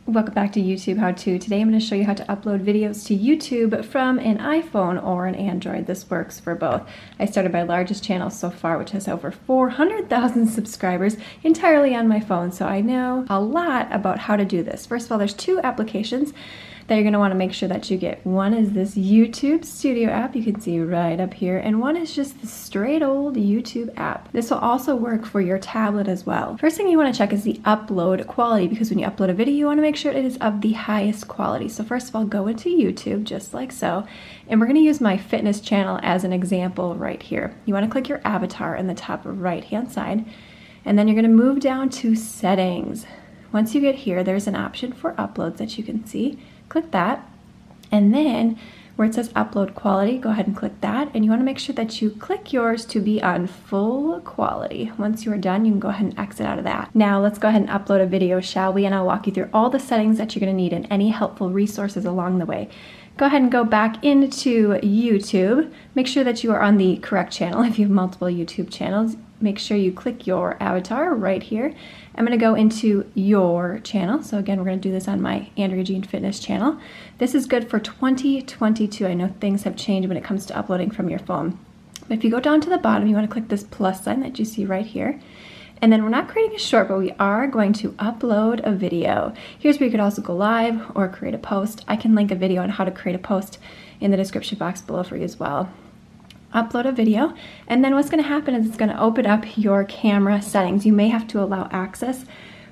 Welcome back to YouTube How To. Today I'm going to show you how to upload videos to YouTube from an iPhone or an Android. This works for both. I started my largest channel so far, which has over 400,000 subscribers, entirely on my phone, so I know a lot about how to do this. First of all, there's two applications that you're going to want to make sure that you get. One is this YouTube Studio app you can see right up here, and one is just the straight old YouTube app. This will also work for your tablet as well. First thing you want to check is the upload quality, because when you upload a video you want to make sure it is of the highest quality. So first of all, go into YouTube just like so, and we're going to use my fitness channel as an example right here. You want to click your avatar in the top right hand side, and then you're going to move down to settings. Once you get here, there's an option for uploads that you can see. Click that, and then where it says upload quality, go ahead and click that, and you want to make sure that you click yours to be on full quality. Once you are done, you can go ahead and exit out of that. Now let's go ahead and upload a video, shall we? And I'll walk you through all the settings that you're going to need and any helpful resources along the way. Go ahead and go back into YouTube. Make sure that you are on the correct channel. If you have multiple YouTube channels, make sure you click your avatar right here. I'm going to go into your channel. So again, we're going to do this on my Andrea Jean Fitness channel. This is good for 2022. I know things have changed when it comes to uploading from your phone. But if you go down to the bottom, you want to click this plus sign that you see right here. And then we're not creating a short, but we are going to upload a video. Here's where you could also go live or create a post. I can link a video on how to create a post in the description box below for you as well. Upload a video, and then what's going to happen is it's going to open up your camera settings. You may have to allow access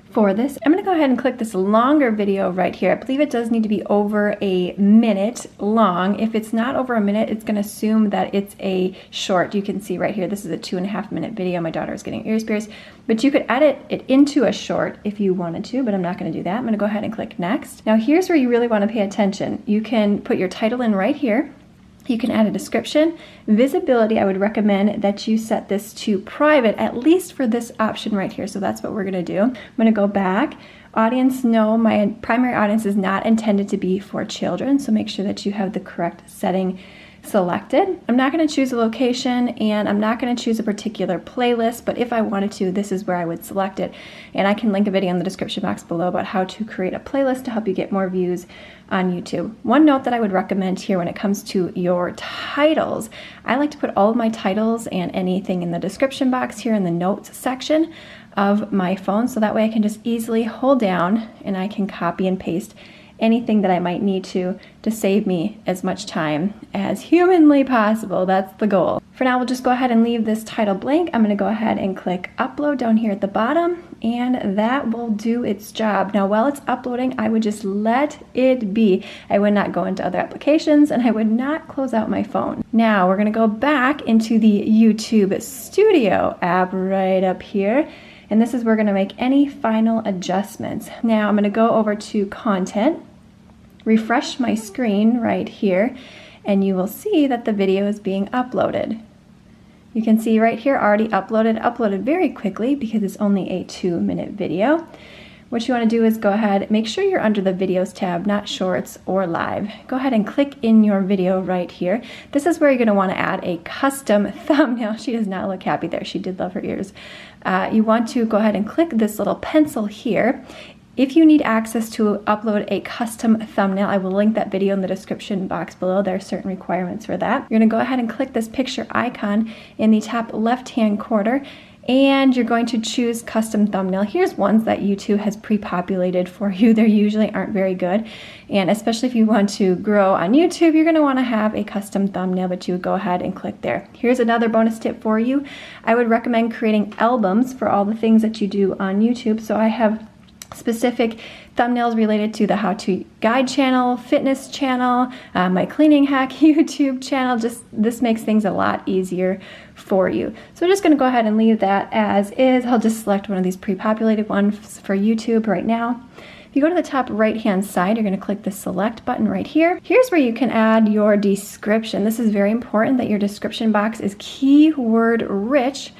for this. I'm going to go ahead and click this longer video right here. I believe it does need to be over a minute long. If it's not over a minute, it's going to assume that it's a short. You can see right here, this is a 2.5 minute video. My daughter is getting ears pierced, but you could edit it into a short if you wanted to, but I'm not going to do that. I'm going to go ahead and click next. Now here's where you really want to pay attention. You can put your title in right here. You can add a description. Visibility, I would recommend that you set this to private, at least for this option right here. So that's what we're gonna do. I'm gonna go back. Audience, no, my primary audience is not intended to be for children, so make sure that you have the correct setting selected. I'm not going to choose a location, and I'm not going to choose a particular playlist, but if I wanted to, this is where I would select it. And I can link a video in the description box below about how to create a playlist to help you get more views on YouTube. One note that I would recommend here when it comes to your titles, I like to put all of my titles and anything in the description box here in the notes section of my phone, so that way I can just easily hold down and I can copy and paste anything that I might need to save me as much time as humanly possible. That's the goal. For now, we'll just go ahead and leave this title blank. I'm going to go ahead and click upload down here at the bottom, and that will do its job. Now, while it's uploading, I would just let it be. I would not go into other applications, and I would not close out my phone. Now, we're going to go back into the YouTube Studio app right up here. And this is where we're going to make any final adjustments. Now I'm going to go over to content, refresh my screen right here, and you will see that the video is being uploaded. You can see right here already uploaded very quickly because it's only a 2-minute video. What you want to do is go ahead, make sure you're under the videos tab, not shorts or live. Go ahead and click in your video right here. This is where you're going to want to add a custom thumbnail. She does not look happy there. She did love her ears. You want to go ahead and click this little pencil here. If you need access to upload a custom thumbnail, I will link that video in the description box below. There are certain requirements for that. You're going to go ahead and click this picture icon in the top left-hand corner, and you're going to choose custom thumbnail. Here's ones that YouTube has pre-populated for you. They usually aren't very good, and especially if you want to grow on YouTube, you're going to want to have a custom thumbnail, but you would go ahead and click there. Here's another bonus tip for you. I would recommend creating albums for all the things that you do on YouTube. So I have specific thumbnails related to the how-to guide channel, fitness channel, my cleaning hack YouTube channel. Just this makes things a lot easier for you. So we're just going to go ahead and leave that as is. I'll just select one of these pre-populated ones for YouTube right now. If you go to the top right-hand side, you're going to click the select button right here. Here's where you can add your description. This is very important that your description box is keyword rich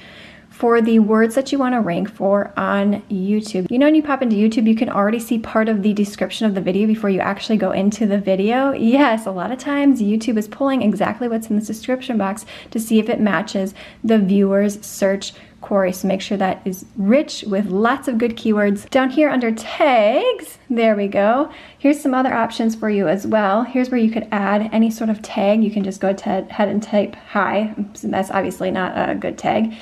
for the words that you want to rank for on YouTube. You know, when you pop into YouTube, you can already see part of the description of the video before you actually go into the video. Yes, a lot of times YouTube is pulling exactly what's in the description box to see if it matches the viewer's search query. So make sure that is rich with lots of good keywords. Down here under tags, there we go. Here's some other options for you as well. Here's where you could add any sort of tag. You can just go ahead and type hi. That's obviously not a good tag.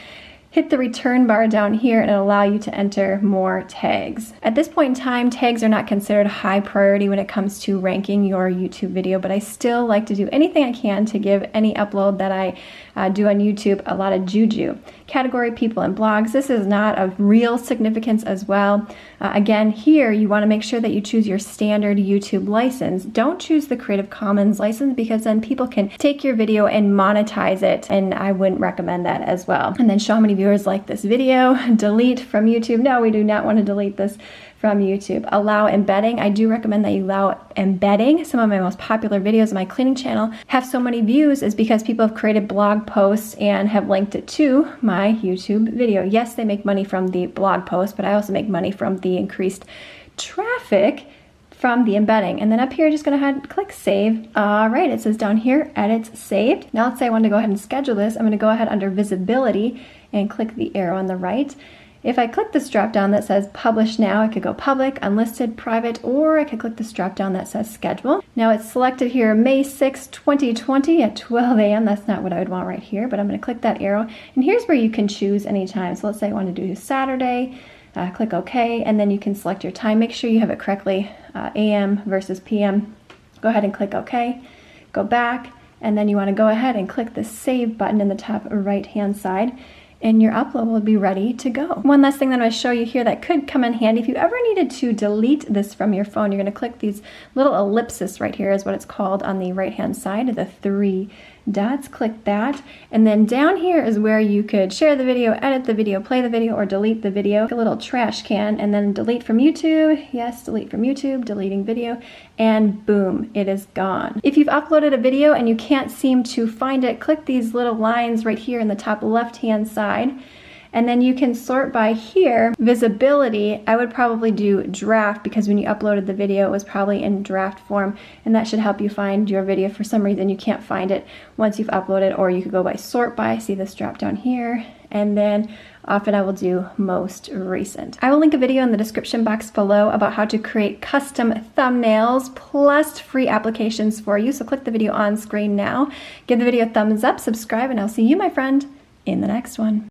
Hit the return bar down here and it'll allow you to enter more tags. At this point in time, tags are not considered high priority when it comes to ranking your YouTube video, but I still like to do anything I can to give any upload that I do on YouTube a lot of juju. Category, people, and blogs. This is not of real significance as well. Again, here you want to make sure that you choose your standard YouTube license. Don't choose the Creative Commons license because then people can take your video and monetize it, and I wouldn't recommend that as well. And then show how many viewers like this video. Delete from YouTube. No, we do not want to delete this from YouTube. Allow embedding. I do recommend that you allow embedding. Some of my most popular videos on my cleaning channel have so many views is because people have created blog posts and have linked it to my YouTube video. Yes, they make money from the blog post, but I also make money from the increased traffic from the embedding. And then up here, just go ahead and click save. All right, it says down here, edits saved. Now let's say I want to go ahead and schedule this. I'm going to go ahead under visibility and click the arrow on the right. If I click this drop down that says publish now, I could go public, unlisted, private, or I could click this drop down that says schedule. Now it's selected here May 6, 2020 at 12 a.m. That's not what I would want right here, but I'm going to click that arrow. And here's where you can choose any time. So let's say I want to do Saturday. Click OK, and then you can select your time. Make sure you have it correctly, AM versus PM. Go ahead and click OK. Go back, and then you want to go ahead and click the Save button in the top right-hand side, and your upload will be ready to go. One last thing that I'm going to show you here that could come in handy. If you ever needed to delete this from your phone, you're going to click these little ellipses right here is what it's called on the right-hand side, the 3 dots. Click that, and then down here is where you could share the video, edit the video, play the video, or delete the video. A little trash can, and then delete from YouTube. Yes, delete from YouTube, deleting video, and boom, it is gone. If you've uploaded a video and you can't seem to find it, click these little lines right here in the top left-hand side. And then you can sort by here, visibility. I would probably do draft because when you uploaded the video, it was probably in draft form, and that should help you find your video. For some reason, you can't find it once you've uploaded, or you could go by sort by, see this drop down here, and then often I will do most recent. I will link a video in the description box below about how to create custom thumbnails plus free applications for you. So click the video on screen now, give the video a thumbs up, subscribe, and I'll see you, my friend, in the next one.